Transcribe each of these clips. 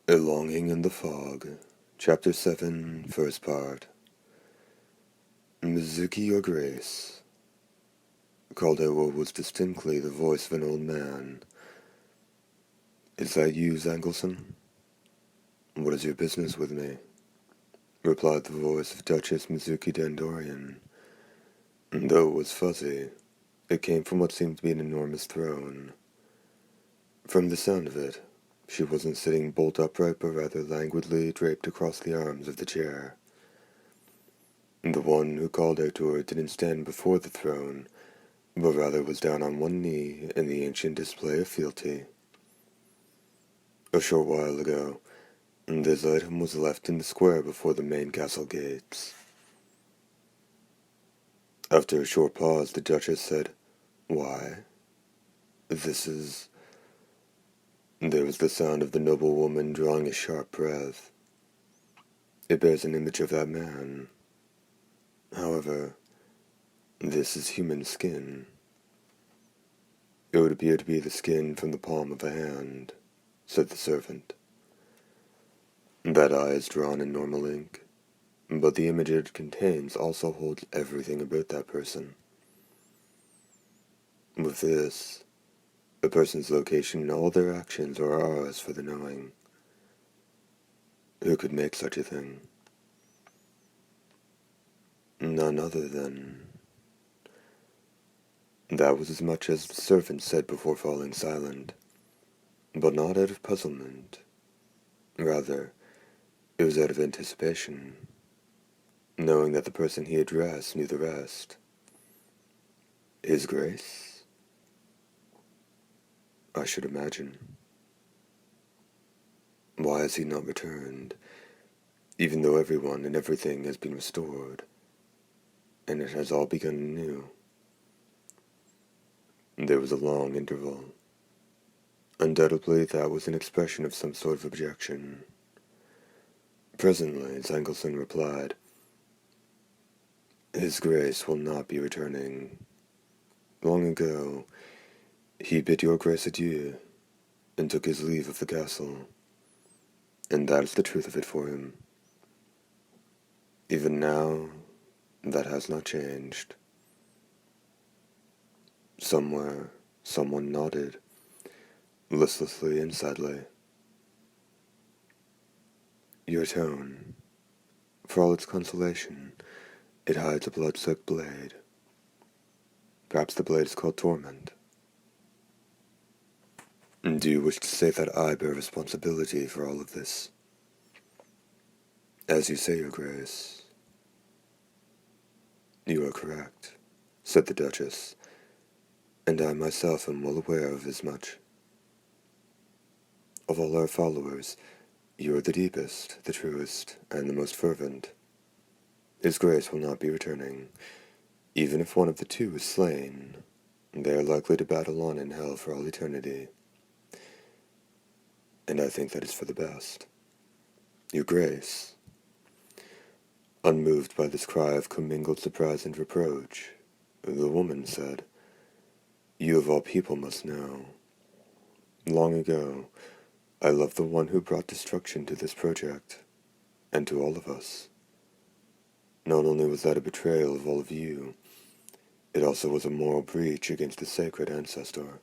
A Longing in the Fog, Chapter 7, First Part. Mizuki, your grace, called out what was distinctly the voice of an old man. Is that you, Zangelson? What is your business with me? Replied the voice of Duchess Mizuki Dandorian. Though it was fuzzy, it came from what seemed to be an enormous throne. From the sound of it, she wasn't sitting bolt upright, but rather languidly draped across the arms of the chair. The one who called out to her didn't stand before the throne, but rather was down on one knee in the ancient display of fealty. A short while ago, this item was left in the square before the main castle gates. After a short pause, the Duchess said, "Why? This is—" There was the sound of the noble woman drawing a sharp breath. "It bears an image of that man. However, this is human skin. It would appear to be the skin from the palm of a hand," said the servant. "That eye is drawn in normal ink, but the image it contains also holds everything about that person. With this, a person's location and all their actions are ours for the knowing. Who could make such a thing? None other than—" That was as much as the servant said before falling silent, but not out of puzzlement. Rather, it was out of anticipation, knowing that the person he addressed knew the rest. His Grace? I should imagine. Why has he not returned, even though everyone and everything has been restored, and it has all begun anew? There was a long interval. Undoubtedly that was an expression of some sort of objection. Presently, Zangelson replied, "His Grace will not be returning. Long ago, he bid your Grace adieu, and took his leave of the castle, and that is the truth of it for him. Even now, that has not changed." Somewhere, someone nodded, listlessly and sadly. "Your tone, for all its consolation, it hides a blood-soaked blade. Perhaps the blade is called torment. Do you wish to say that I bear responsibility for all of this?" "As you say, your Grace." "You are correct," said the Duchess, "and I myself am well aware of as much. Of all our followers, you are the deepest, the truest, and the most fervent. His Grace will not be returning. Even if one of the two is slain, they are likely to battle on in hell for all eternity. And I think that is for the best. Your Grace." Unmoved by this cry of commingled surprise and reproach, the woman said, "You of all people must know. Long ago, I loved the one who brought destruction to this project, and to all of us. Not only was that a betrayal of all of you, it also was a moral breach against the sacred ancestor.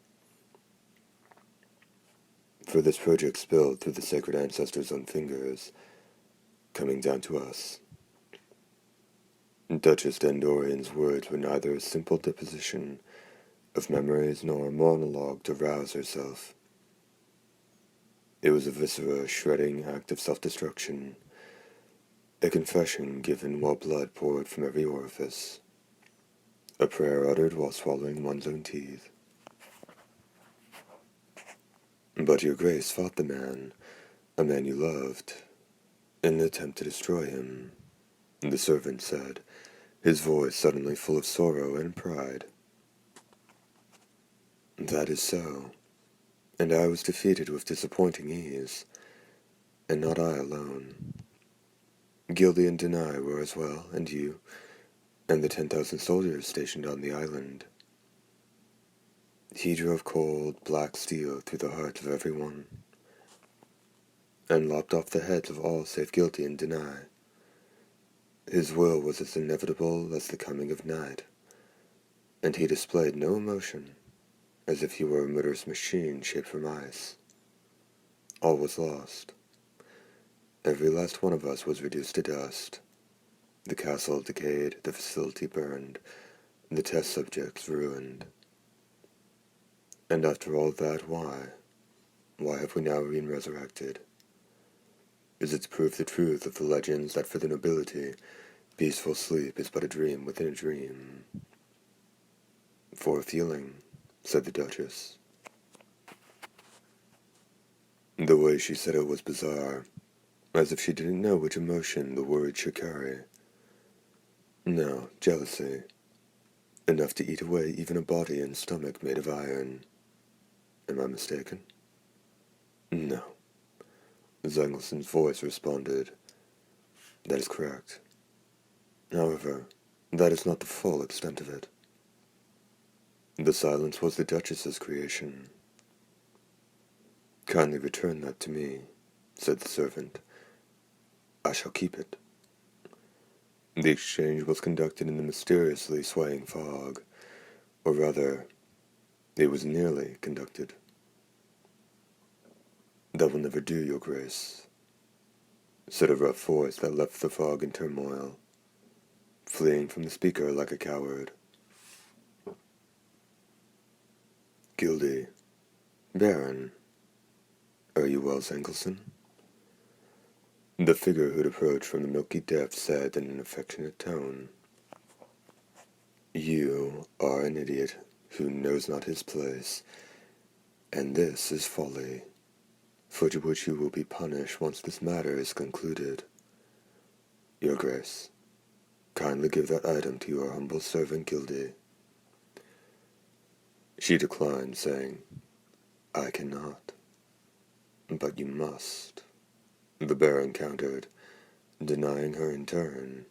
For this project spilled through the sacred ancestor's own fingers, coming down to us." Duchess Dandorian's words were neither a simple deposition of memories nor a monologue to rouse herself. It was a viscera-shredding act of self-destruction, a confession given while blood poured from every orifice, a prayer uttered while swallowing one's own teeth. "But your Grace fought the man, a man you loved, in an attempt to destroy him," the servant said, his voice suddenly full of sorrow and pride. "That is so, and I was defeated with disappointing ease, and not I alone. Gildy and Denai were as well, and you, and the 10,000 soldiers stationed on the island. He drove cold, black steel through the heart of everyone. and lopped off the heads of all save guilty and deny. His will was as inevitable as the coming of night, and he displayed no emotion, as if he were a murderous machine shaped from ice. All was lost. Every last one of us was reduced to dust. The castle decayed, the facility burned, the test subjects ruined. And after all that, why? Why have we now been resurrected? Is it to prove the truth of the legends that for the nobility, peaceful sleep is but a dream within a dream? For a feeling, said the Duchess. The way she said it was bizarre, as if she didn't know which emotion the word should carry. No, jealousy. Enough to eat away even a body and stomach made of iron. Am I mistaken? No. Zangelson's voice responded. That is correct. However, that is not the full extent of it. The silence was the Duchess's creation. Kindly return that to me, said the servant. I shall keep it. The exchange was conducted in the mysteriously swaying fog, or rather, it was nearly conducted. That will never do, Your Grace, said a rough voice that left the fog in turmoil, fleeing from the speaker like a coward. Gildy, Baron, are you well, Zangelson? The figure who'd approached from the milky depths said in an affectionate tone, You are an idiot who knows not his place, and this is folly, for which you will be punished once this matter is concluded. Your Grace, kindly give that item to your humble servant Gildy. She declined, saying, I cannot. But you must, the Baron countered, denying her in turn.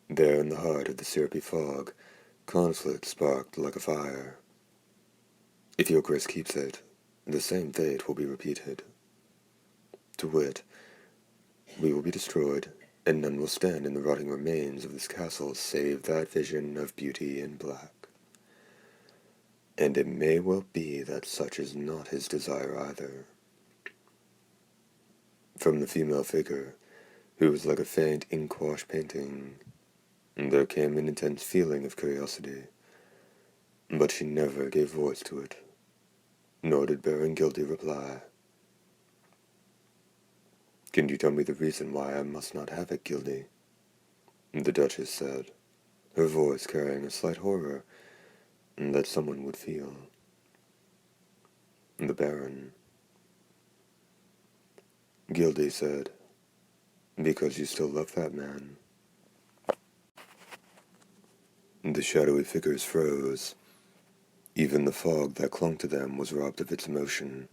There in the heart of the syrupy fog, conflict sparked like a fire. If your Grace keeps it, the same fate will be repeated. To wit, we will be destroyed, and none will stand in the rotting remains of this castle save that vision of beauty in black. And it may well be that such is not his desire either. From the female figure, who was like a faint ink-wash painting, there came an intense feeling of curiosity, but she never gave voice to it, nor did Baron Gildy reply. Can you tell me the reason why I must not have it, Gildy? The Duchess said, her voice carrying a slight horror that someone would feel. The Baron. Gildy said, Because you still love that man. The shadowy figures froze. Even the fog that clung to them was robbed of its motion.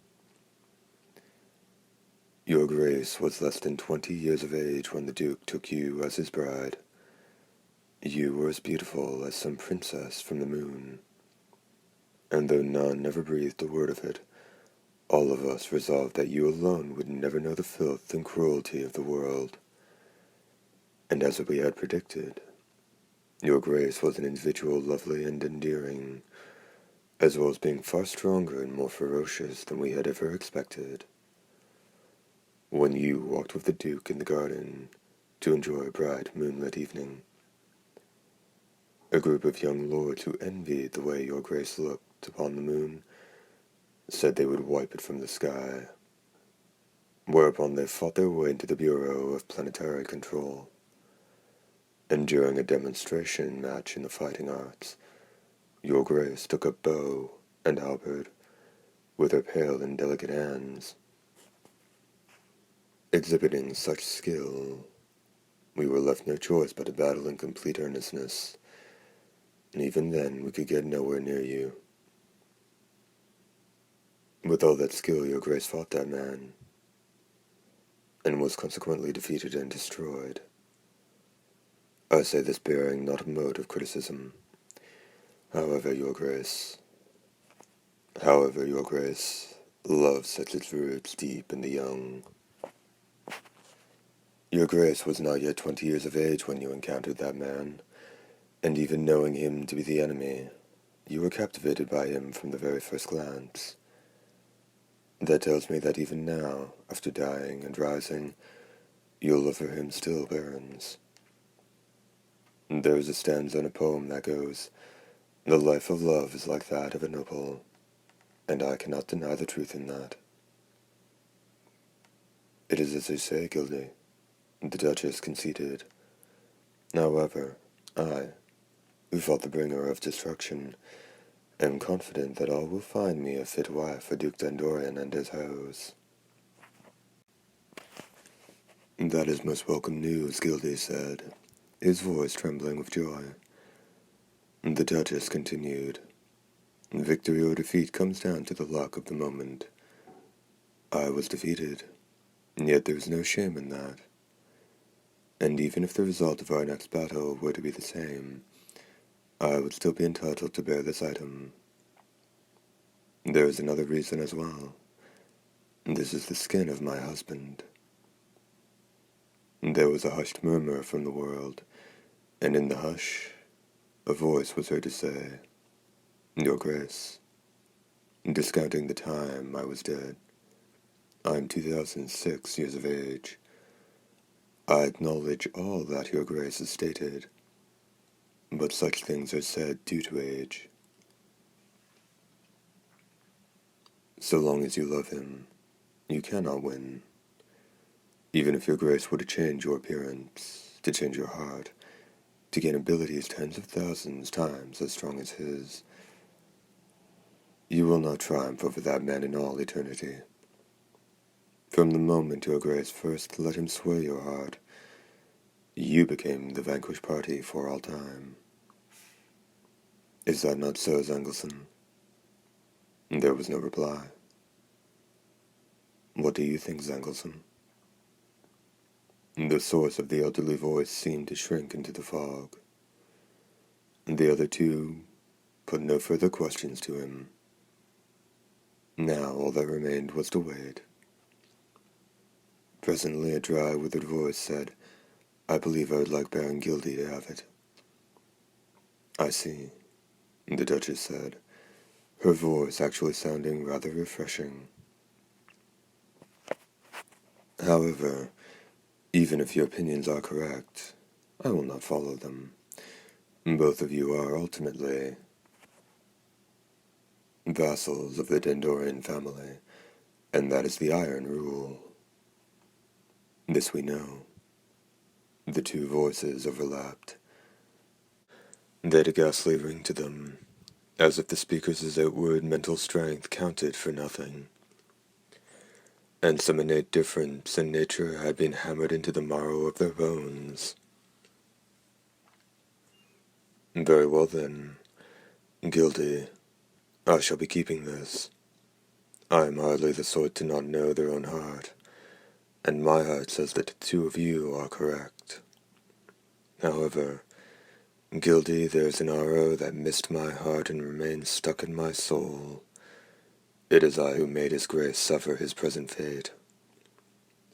Your Grace was less than 20 years of age when the Duke took you as his bride. You were as beautiful as some princess from the moon. And though none ever breathed a word of it, all of us resolved that you alone would never know the filth and cruelty of the world. And as we had predicted, your Grace was an individual lovely and endearing, as well as being far stronger and more ferocious than we had ever expected. When you walked with the Duke in the garden to enjoy a bright moonlit evening, a group of young lords who envied the way your Grace looked upon the moon said they would wipe it from the sky, whereupon they fought their way into the Bureau of Planetary Control. And during a demonstration match in the fighting arts, your Grace took up bow and halberd with her pale and delicate hands. Exhibiting such skill, we were left no choice but to battle in complete earnestness, and even then we could get nowhere near you. With all that skill, your Grace fought that man, and was consequently defeated and destroyed. I say this bearing not a mode of criticism. However, your Grace, Love sets its roots deep in the young. Your Grace was not yet 20 years of age when you encountered that man, and even knowing him to be the enemy, you were captivated by him from the very first glance. That tells me that even now, after dying and rising, your love for him still burns. There is a stanza in a poem that goes, "The life of love is like that of an opal," and I cannot deny the truth in that. It is as you say, Gildy. The Duchess conceded. However, I, who fought the bringer of destruction, am confident that all will find me a fit wife for Duke Dendorian and his house. That is most welcome news, Gildy said, his voice trembling with joy. The Duchess continued. Victory or defeat comes down to the luck of the moment. I was defeated, yet there is no shame in that. And even if the result of our next battle were to be the same, I would still be entitled to bear this item. There is another reason as well. This is the skin of my husband. There was a hushed murmur from the world, and in the hush, a voice was heard to say, Your Grace, discounting the time I was dead, I am 2006 years of age. I acknowledge all that Your Grace has stated, but such things are said due to age. So long as you love him, you cannot win. Even if Your Grace were to change your appearance, to change your heart, to gain abilities tens of thousands times as strong as his, you will not triumph over that man in all eternity. From the moment Your Grace first let him sway your heart, you became the vanquished party for all time. Is that not so, Zangleson? There was no reply. What do you think, Zangleson? The source of the elderly voice seemed to shrink into the fog. The other two put no further questions to him. Now all that remained was to wait. Presently a dry, withered voice said, I believe I would like Baron Gildy to have it. I see, the Duchess said, her voice actually sounding rather refreshing. However, even if your opinions are correct, I will not follow them. Both of you are ultimately vassals of the Dendorian family, and that is the Iron Rule. This we know. The two voices overlapped. They had a ghastly ring to them, as if the speaker's outward mental strength counted for nothing, and some innate difference in nature had been hammered into the marrow of their bones. Very well then, Gildy, I shall be keeping this. I am hardly the sort to not know their own heart, and my heart says that the two of you are correct. However, Gildy, there's an arrow that missed my heart and remains stuck in my soul. It is I who made his Grace suffer his present fate.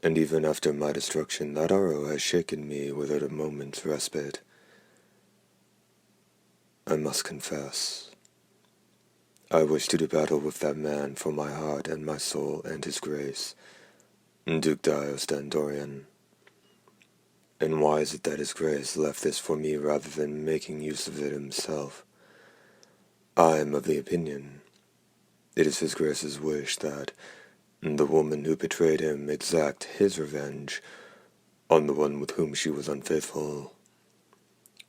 And even after my destruction, that arrow has shaken me without a moment's respite. I must confess, I wish to do battle with that man for my heart and my soul and his Grace, Duke Dios Dendorian. And why is it that his Grace left this for me rather than making use of it himself? I am of the opinion it is his Grace's wish that the woman who betrayed him exact his revenge on the one with whom she was unfaithful.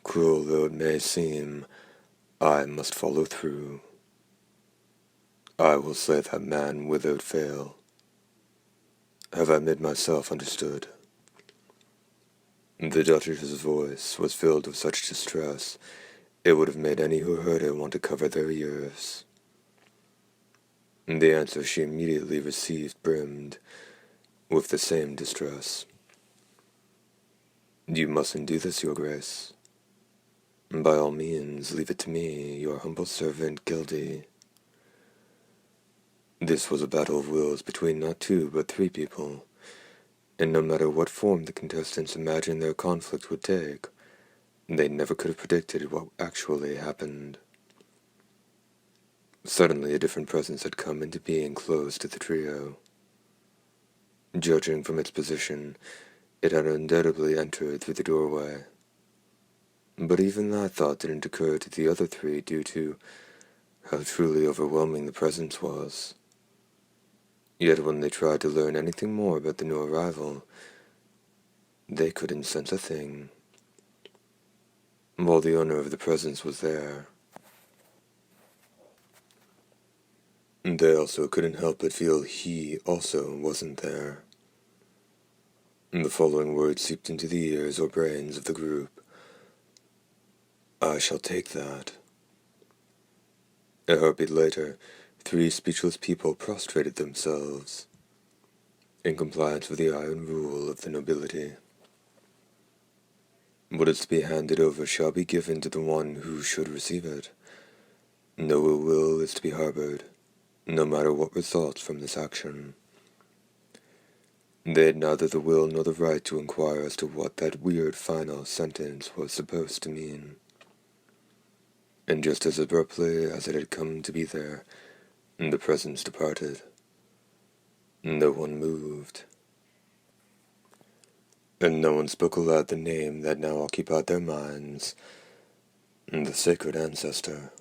Cruel though it may seem, I must follow through. I will slay that man without fail. Have I made myself understood? The Duchess's voice was filled with such distress, it would have made any who heard it want to cover their ears. The answer she immediately received brimmed with the same distress. You mustn't do this, Your Grace. By all means, leave it to me, your humble servant, Gildy. This was a battle of wills between not two but three people, and no matter what form the contestants imagined their conflict would take, they never could have predicted what actually happened. Suddenly a different presence had come into being close to the trio. Judging from its position, it had undoubtedly entered through the doorway. But even that thought didn't occur to the other three due to how truly overwhelming the presence was. Yet when they tried to learn anything more about the new arrival, they couldn't sense a thing. While the owner of the presence was there, they also couldn't help but feel he also wasn't there. The following words seeped into the ears or brains of the group. I shall take that. A heartbeat later, three speechless people prostrated themselves, in compliance with the iron rule of the nobility. What is to be handed over shall be given to the one who should receive it. No ill will is to be harbored, no matter what results from this action. They had neither the will nor the right to inquire as to what that weird final sentence was supposed to mean. And just as abruptly as it had come to be there, the presence departed. No one moved. And no one spoke aloud the name that now occupied their minds, the sacred ancestor.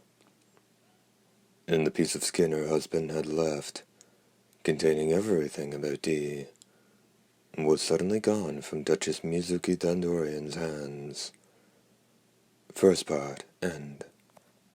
And the piece of skin her husband had left, containing everything about Dee, was suddenly gone from Duchess Mizuki Dandorian's hands. First part, end.